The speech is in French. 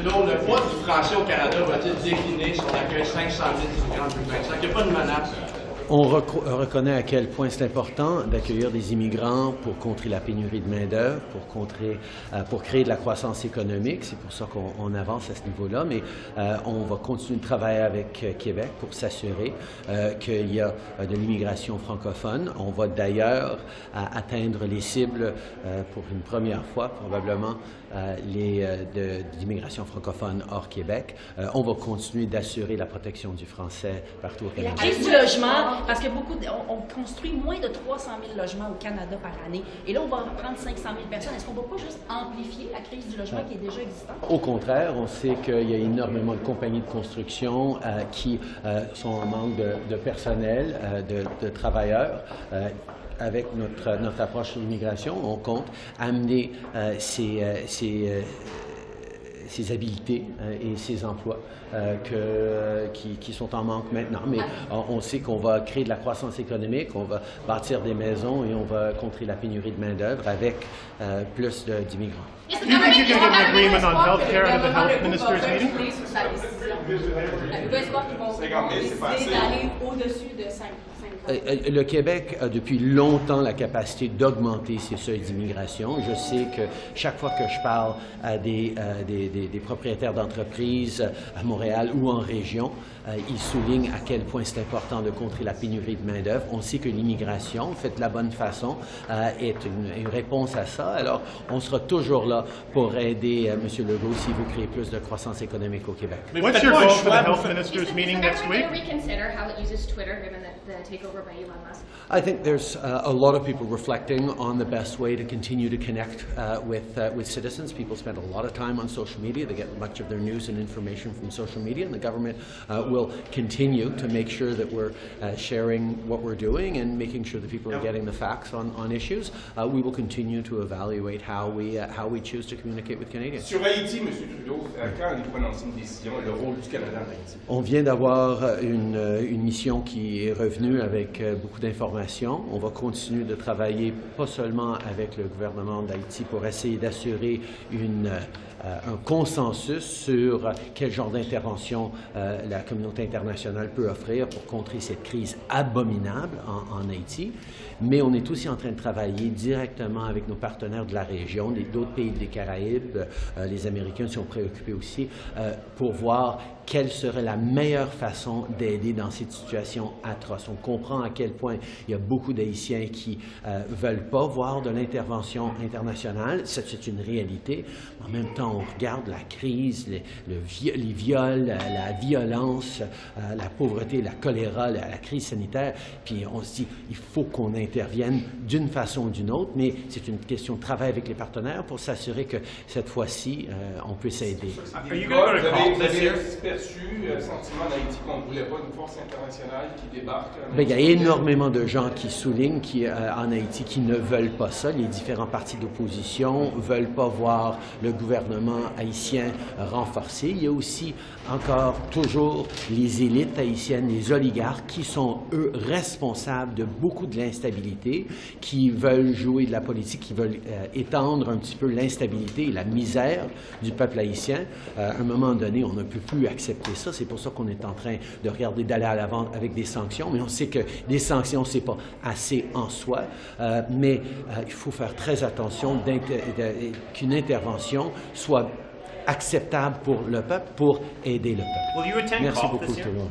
Trudeau, le poids du français au Canada va-t-il décliner si on accueille 500 000 immigrants en 2025? Il n'y a pas de menace. On reconnaît à quel point c'est important d'accueillir des immigrants pour contrer la pénurie de main-d'œuvre, pour créer de la croissance économique. C'est pour ça qu'on avance à ce niveau-là. Mais on va continuer de travailler avec Québec pour s'assurer qu'il y a de l'immigration francophone. On va d'ailleurs atteindre les cibles pour une première fois, probablement, d'immigration francophone hors Québec. On va continuer d'assurer la protection du français partout au Canada. La crise du logement, parce que on construit moins de 300 000 logements au Canada par année. Et là, on va reprendre 500 000 personnes. Est-ce qu'on ne va pas juste amplifier la crise du logement qui est déjà existante? Au contraire, on sait qu'il y a énormément de compagnies de construction qui sont en manque de personnel, de travailleurs. Avec notre approche sur l'immigration, on compte amener ces habiletés et ces emplois qui sont en manque maintenant. Mais on sait qu'on va créer de la croissance économique, on va bâtir des maisons et on va contrer la pénurie de main-d'œuvre avec plus d'immigrants. Do you think you can get an agreement on health care at the health ministers meeting? Le Québec a depuis longtemps la capacité d'augmenter ses seuils d'immigration. Je sais que chaque fois que je parle à des propriétaires d'entreprises à Montréal ou en région, ils soulignent à quel point c'est important de contrer la pénurie de main-d'œuvre. On sait que l'immigration, faite de la bonne façon, est une réponse à ça. Alors, on sera toujours là pour aider M. Legault s'il veut créer plus de croissance économique au Québec. What's your goal for the health ministers meeting next week? Reconsider how it uses Twitter given the takeover by Elon Musk? I think there's a lot of people reflecting on the best way to continue to connect with citizens. People spend a lot of time on social media. They get much of their news and information from social media, and the government will continue to make sure that we're sharing what we're doing and making sure that people are getting the facts on issues. We will continue to evaluate how we choose to communicate with Canadians. Sur Haïti, M. Trudeau, quand allez-vous prononcer une décision, le rôle du Canada en Haïti? On vient d'avoir une mission qui est revenue avec beaucoup d'informations. On va continuer de travailler pas seulement avec le gouvernement d'Haïti pour essayer d'assurer un consensus sur quel genre d'intervention la communauté internationale peut offrir pour contrer cette crise abominable en Haïti. Mais on est aussi en train de travailler directement avec nos partenaires de la région, d'autres pays des Caraïbes. Les Américains sont préoccupés aussi pour voir quelle serait la meilleure façon d'aider dans cette situation atroce. On comprend à quel point il y a beaucoup d'Haïtiens qui veulent pas voir de l'intervention internationale. C'est une réalité. En même temps, on regarde la crise, les viols, la violence, la pauvreté, la choléra, la crise sanitaire, puis on se dit, il faut qu'on intervienne d'une façon ou d'une autre, mais c'est une question de travail avec les partenaires pour s'assurer que cette fois-ci, on peut s'aider. Vous avez perçu le sentiment d'Haïti qu'on ne voulait pas une force internationale qui débarque? Bien, il y a énormément de gens qui soulignent en Haïti qui ne veulent pas ça. Les différents partis d'opposition ne veulent pas voir le gouvernement haïtien renforcé. Il y a aussi encore toujours les élites haïtiennes, les oligarques qui sont, eux, responsables de beaucoup de l'instabilité, qui veulent jouer de la politique, qui veulent étendre un petit peu l'instabilité et la misère du peuple haïtien. À un moment donné, on ne peut plus accepter ça. C'est pour ça qu'on est en train de regarder d'aller à l'avant avec des sanctions. Mais on sait que des sanctions, c'est pas assez en soi. Mais il faut faire très attention qu'une intervention soit acceptable pour le peuple, pour aider le peuple. Merci beaucoup, tout le monde.